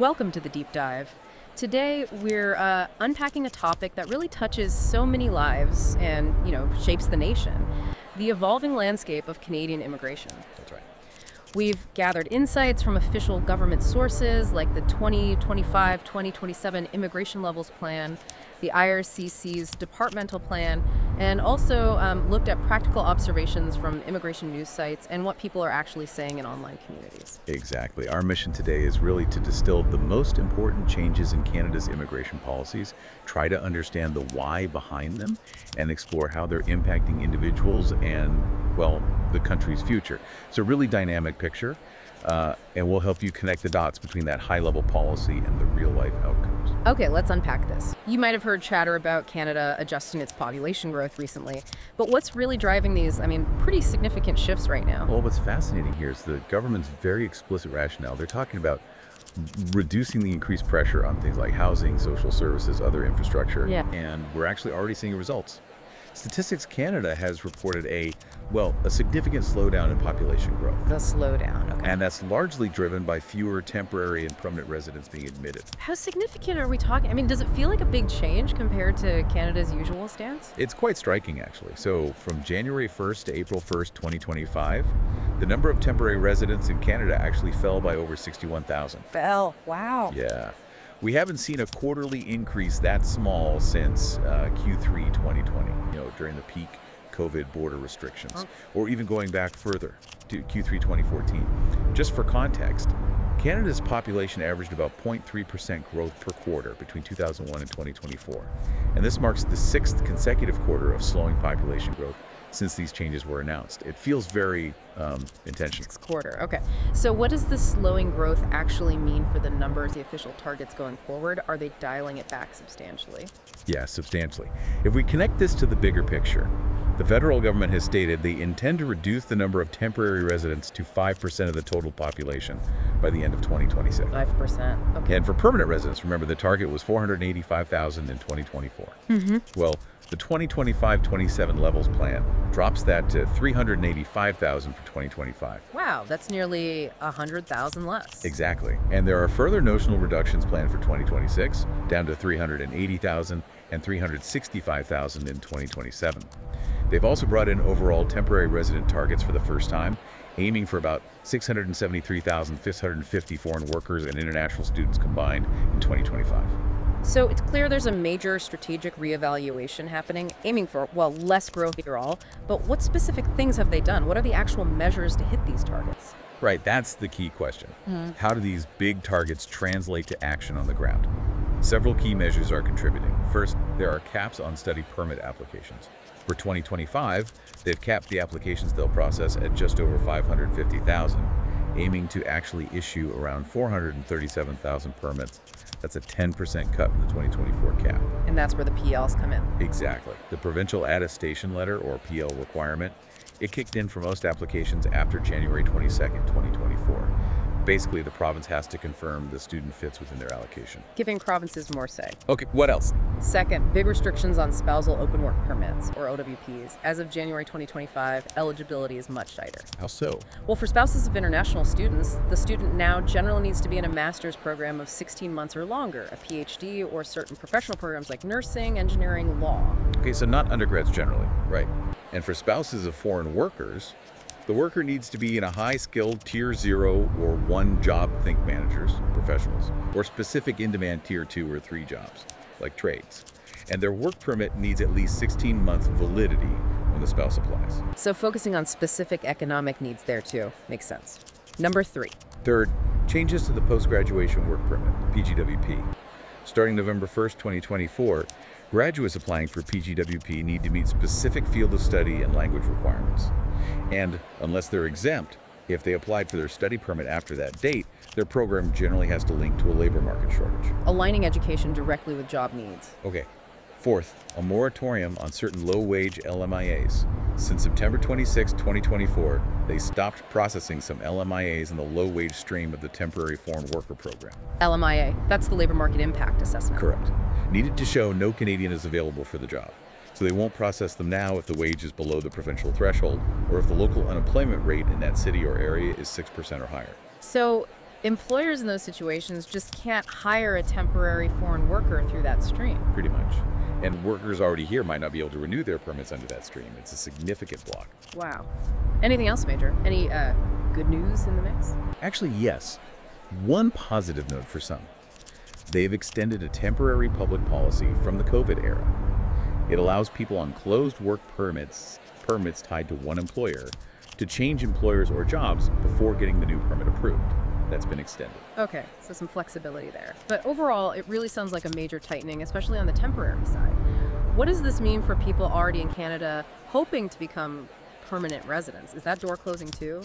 Welcome to the Deep Dive. Today, we're unpacking a topic that really touches so many lives and, shapes the nation: the evolving landscape of Canadian immigration. That's right. We've gathered insights from official government sources like the 2025-2027 Immigration Levels Plan, the IRCC's departmental plan, and also looked at practical observations from immigration news sites and what people are actually saying in online communities. Exactly. Our mission today is really to distill the most important changes in Canada's immigration policies, try to understand the why behind them, and explore how they're impacting individuals and, well, the country's future. It's a really dynamic picture, and we'll help you connect the dots between that high-level policy and the real-life outcomes. Okay, let's unpack this. You might have heard chatter about Canada adjusting its population growth recently, but what's really driving these, pretty significant shifts right now? Well, what's fascinating here is the government's very explicit rationale. They're talking about reducing the increased pressure on things like housing, social services, other infrastructure, and we're actually already seeing results. Statistics Canada has reported a significant slowdown in population growth. The slowdown, okay. And that's largely driven by fewer temporary and permanent residents being admitted. How significant are we talking? Does it feel like a big change compared to Canada's usual stance? It's quite striking, actually. So from January 1st to April 1st, 2025, the number of temporary residents in Canada actually fell by over 61,000. Fell, wow. Yeah. We haven't seen a quarterly increase that small since Q3 2020, during the peak COVID border restrictions, or even going back further to Q3 2014. Just for context, Canada's population averaged about 0.3% growth per quarter between 2001 and 2024. And this marks the sixth consecutive quarter of slowing population growth since these changes were announced. It feels very intentional. Next quarter, okay. So what does the slowing growth actually mean for the numbers, the official targets going forward? Are they dialing it back substantially? Yeah, substantially. If we connect this to the bigger picture, the federal government has stated they intend to reduce the number of temporary residents to 5% of the total population by the end of 2026. 5%, okay. And for permanent residents, remember the target was 485,000 in 2024. Well, the 2025-27 levels plan drops that to 385,000 for 2025. Wow, that's nearly 100,000 less. Exactly. And there are further notional reductions planned for 2026, down to 380,000 and 365,000 in 2027. They've also brought in overall temporary resident targets for the first time, aiming for about 673,650 foreign workers and international students combined in 2025. So it's clear there's a major strategic reevaluation happening, aiming for, less growth overall. But what specific things have they done? What are the actual measures to hit these targets? Right, that's the key question. How do these big targets translate to action on the ground? Several key measures are contributing. First, there are caps on study permit applications. For 2025, they've capped the applications they'll process at just over 550,000, aiming to actually issue around 437,000 permits. That's a 10% cut from the 2024 cap. And that's where the PLs come in. Exactly. The provincial attestation letter, or PL requirement, it kicked in for most applications after January 22nd, 2024. Basically, the province has to confirm the student fits within their allocation. Giving provinces more say. Okay, what else? Second, big restrictions on spousal open work permits, or OWPs. As of January 2025, eligibility is much tighter. How so? Well, for spouses of international students, the student now generally needs to be in a master's program of 16 months or longer, a PhD, or certain professional programs like nursing, engineering, law. Okay, so not undergrads generally, right? And for spouses of foreign workers, the worker needs to be in a high-skilled Tier 0 or 1 job, think managers, professionals, or specific in-demand Tier 2 or 3 jobs, like trades. And their work permit needs at least 16 months validity when the spouse applies. So focusing on specific economic needs there too. Makes sense. Number 3. Third, changes to the post-graduation work permit, PGWP. Starting November 1st, 2024, graduates applying for PGWP need to meet specific field of study and language requirements. And unless they're exempt, if they applied for their study permit after that date, their program generally has to link to a labor market shortage. Aligning education directly with job needs. Okay. Fourth, a moratorium on certain low-wage LMIAs. Since September 26, 2024, they stopped processing some LMIAs in the low-wage stream of the temporary foreign worker program. LMIA, that's the labor market impact assessment. Correct. Needed to show no Canadian is available for the job. So they won't process them now if the wage is below the provincial threshold or if the local unemployment rate in that city or area is 6% or higher. So Employers in those situations just can't hire a temporary foreign worker through that stream. Pretty much. And workers already here might not be able to renew their permits under that stream. It's a significant block. Wow. Anything else, Major? Any good news in the mix? Actually, yes. One positive note for some. They've extended a temporary public policy from the COVID era. It allows people on closed work permits tied to one employer, to change employers or jobs before getting the new permit approved. That's been extended. Okay, so some flexibility there. But overall, it really sounds like a major tightening, especially on the temporary side. What does this mean for people already in Canada hoping to become permanent residents? Is that door closing too?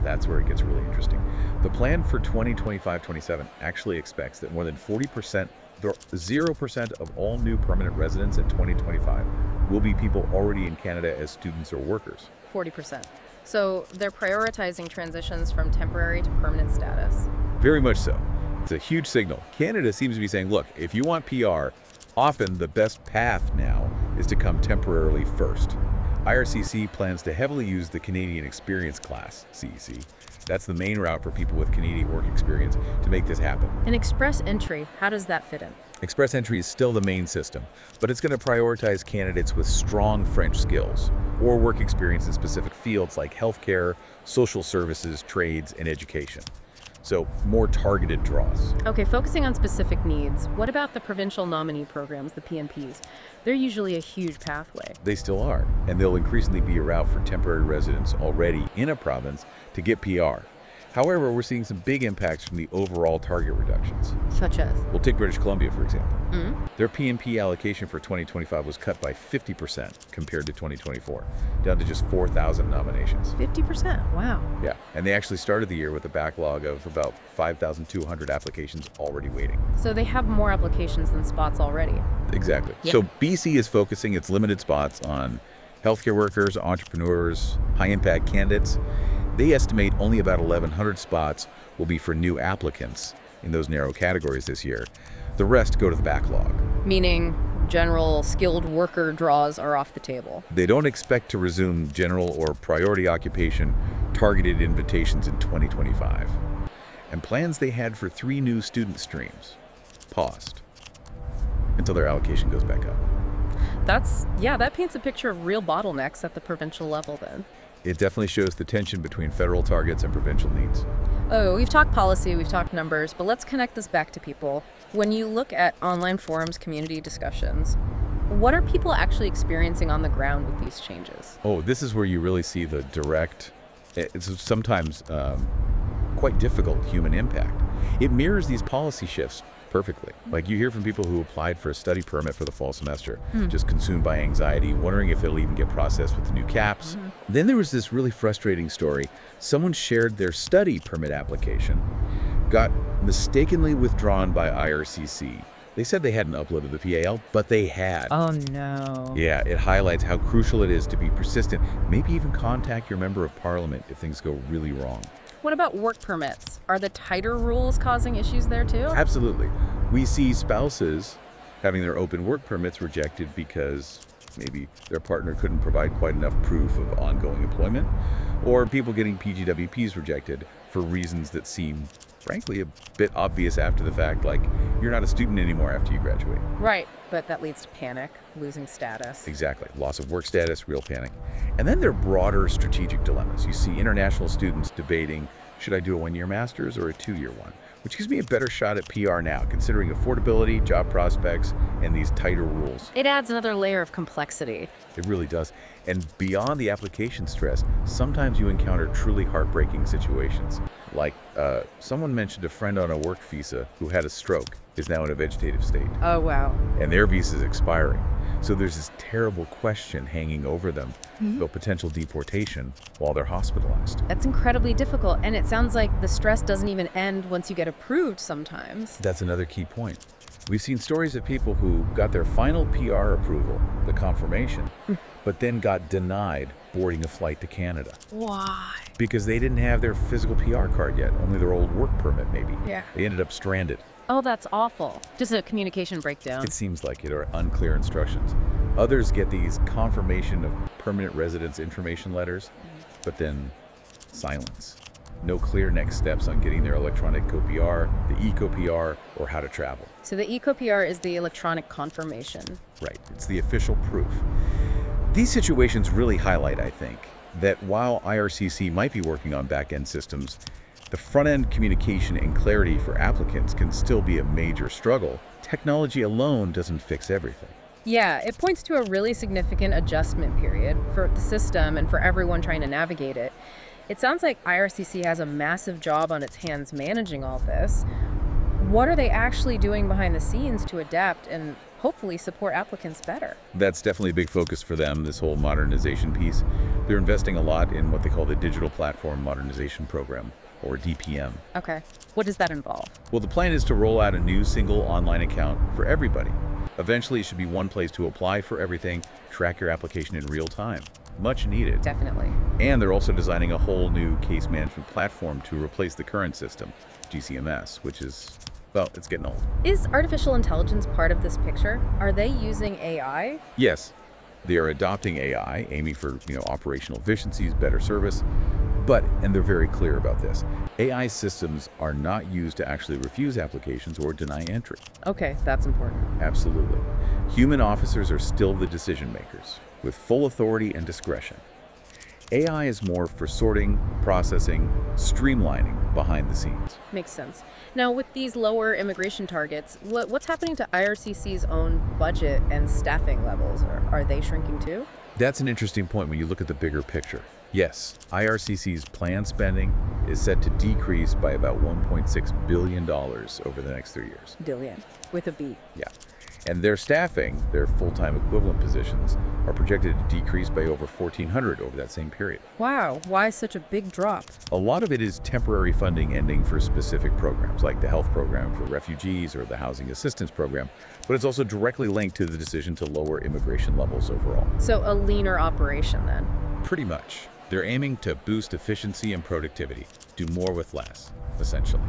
That's where it gets really interesting. The plan for 2025-27 actually expects that more than 0% of all new permanent residents in 2025 will be people already in Canada as students or workers. 40%. So they're prioritizing transitions from temporary to permanent status. Very much so. It's a huge signal. Canada seems to be saying, look, if you want PR, often the best path now is to come temporarily first. IRCC plans to heavily use the Canadian Experience Class, CEC. That's the main route for people with Canadian work experience to make this happen. And Express Entry, how does that fit in? Express Entry is still the main system, but it's going to prioritize candidates with strong French skills or work experience in specific fields like healthcare, social services, trades, and education. So more targeted draws. Okay, focusing on specific needs, what about the provincial nominee programs, the PNPs? They're usually a huge pathway. They still are, and they'll increasingly be a route for temporary residents already in a province to get PR. However, we're seeing some big impacts from the overall target reductions. Such as? We'll take British Columbia, for example. Their PNP allocation for 2025 was cut by 50% compared to 2024, down to just 4,000 nominations. 50%, wow. Yeah, and they actually started the year with a backlog of about 5,200 applications already waiting. So they have more applications than spots already. Exactly. Yeah. So BC is focusing its limited spots on healthcare workers, entrepreneurs, high-impact candidates. They estimate only about 1,100 spots will be for new applicants in those narrow categories this year. The rest go to the backlog. Meaning general skilled worker draws are off the table. They don't expect to resume general or priority occupation targeted invitations in 2025. And plans they had for 3 new student streams paused until their allocation goes back up. That paints a picture of real bottlenecks at the provincial level then. It definitely shows the tension between federal targets and provincial needs. Oh, we've talked policy, we've talked numbers, but let's connect this back to people. When you look at online forums, community discussions, what are people actually experiencing on the ground with these changes? Oh, this is where you really see the direct, it's sometimes quite difficult human impact. It mirrors these policy shifts perfectly. Like you hear from people who applied for a study permit for the fall semester, just consumed by anxiety, wondering if it'll even get processed with the new caps. Then there was this really frustrating story. Someone shared their study permit application, got mistakenly withdrawn by IRCC. They said they hadn't uploaded the PAL, but they had. Oh no. Yeah, it highlights how crucial it is to be persistent. Maybe even contact your member of parliament if things go really wrong. What about work permits? Are the tighter rules causing issues there too? Absolutely. We see spouses having their open work permits rejected because maybe their partner couldn't provide quite enough proof of ongoing employment, or people getting PGWPs rejected for reasons that seem, frankly, a bit obvious after the fact, like you're not a student anymore after you graduate. Right, but that leads to panic, losing status. Exactly. Loss of work status, real panic. And then there are broader strategic dilemmas. You see international students debating, should I do a 1-year master's or a 2-year one? Which gives me a better shot at PR now, considering affordability, job prospects, and these tighter rules. It adds another layer of complexity. It really does. And beyond the application stress, sometimes you encounter truly heartbreaking situations. Like someone mentioned a friend on a work visa who had a stroke, is now in a vegetative state, Oh wow. and their visa is expiring. So there's this terrible question hanging over them about potential deportation while they're hospitalized. That's incredibly difficult, and it sounds like the stress doesn't even end once you get approved sometimes. That's another key point. We've seen stories of people who got their final PR approval, the confirmation, but then got denied boarding a flight to Canada Why? because they didn't have their physical PR card yet, only their old work permit maybe. Yeah. They ended up stranded. Oh, that's awful. Just a communication breakdown. It seems like it, or unclear instructions. Others get these confirmation of permanent residence information letters, but then silence. No clear next steps on getting their electronic COPR, the eCOPR, or how to travel. So the eCOPR is the electronic confirmation. Right, it's the official proof. These situations really highlight, I think, that while IRCC might be working on back-end systems, the front-end communication and clarity for applicants can still be a major struggle. Technology alone doesn't fix everything. Yeah, it points to a really significant adjustment period for the system and for everyone trying to navigate it. It sounds like IRCC has a massive job on its hands managing all this. What are they actually doing behind the scenes to adapt and hopefully support applicants better? That's definitely a big focus for them, this whole modernization piece. They're investing a lot in what they call the Digital Platform Modernization Program, or DPM. Okay. What does that involve? Well, the plan is to roll out a new single online account for everybody. Eventually, it should be one place to apply for everything, track your application in real time. Much needed. Definitely. And they're also designing a whole new case management platform to replace the current system, GCMS, which is, well, it's getting old. Is artificial intelligence part of this picture? Are they using AI? Yes, they are adopting AI, aiming for, operational efficiencies, better service. But, and they're very clear about this, AI systems are not used to actually refuse applications or deny entry. Okay, that's important. Absolutely. Human officers are still the decision makers, with full authority and discretion. AI is more for sorting, processing, streamlining behind the scenes. Makes sense. Now, with these lower immigration targets, what's happening to IRCC's own budget and staffing levels? Are they shrinking too? That's an interesting point when you look at the bigger picture. Yes, IRCC's planned spending is set to decrease by about $1.6 billion over the next 3 years. Billion, with a B. Yeah. And their staffing, their full-time equivalent positions, are projected to decrease by over 1,400 over that same period. Wow, why such a big drop? A lot of it is temporary funding ending for specific programs, like the health program for refugees or the housing assistance program, but it's also directly linked to the decision to lower immigration levels overall. So a leaner operation then? Pretty much. They're aiming to boost efficiency and productivity, do more with less, essentially.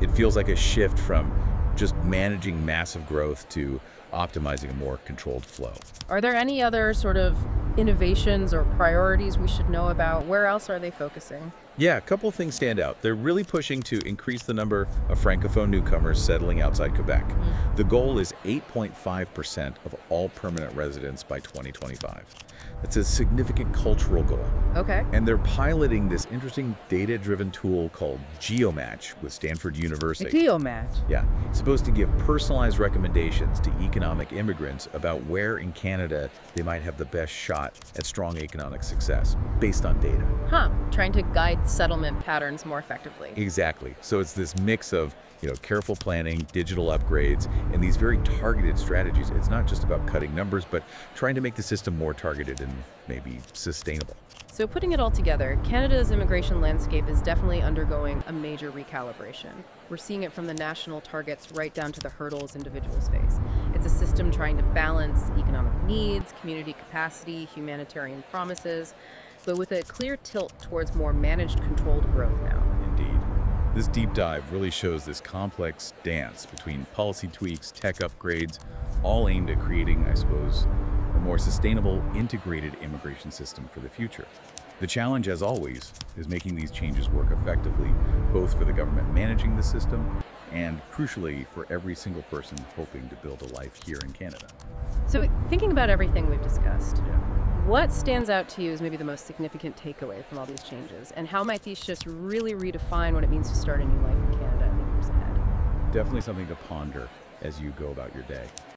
It feels like a shift from just managing massive growth to optimizing a more controlled flow. Are there any other sort of innovations or priorities we should know about? Where else are they focusing? Yeah, a couple of things stand out. They're really pushing to increase the number of Francophone newcomers settling outside Quebec. The goal is 8.5% of all permanent residents by 2025. That's a significant cultural goal. Okay. And they're piloting this interesting data-driven tool called GeoMatch with Stanford University. GeoMatch. Yeah, it's supposed to give personalized recommendations to economic immigrants about where in Canada they might have the best shot at strong economic success based on data. Huh, trying to guide settlement patterns more effectively. Exactly. So it's this mix of, careful planning, digital upgrades, and these very targeted strategies. It's not just about cutting numbers, but trying to make the system more targeted and maybe sustainable. So putting it all together, Canada's immigration landscape is definitely undergoing a major recalibration. We're seeing it from the national targets right down to the hurdles individuals face. It's a system trying to balance economic needs, community capacity, humanitarian promises, but with a clear tilt towards more managed, controlled growth now. Indeed. This deep dive really shows this complex dance between policy tweaks, tech upgrades, all aimed at creating, I suppose, a more sustainable, integrated immigration system for the future. The challenge, as always, is making these changes work effectively, both for the government managing the system and, crucially, for every single person hoping to build a life here in Canada. So thinking about everything we've discussed, Yeah. what stands out to you as maybe the most significant takeaway from all these changes? And how might these shifts really redefine what it means to start a new life in Canada in the years ahead? Definitely something to ponder as you go about your day.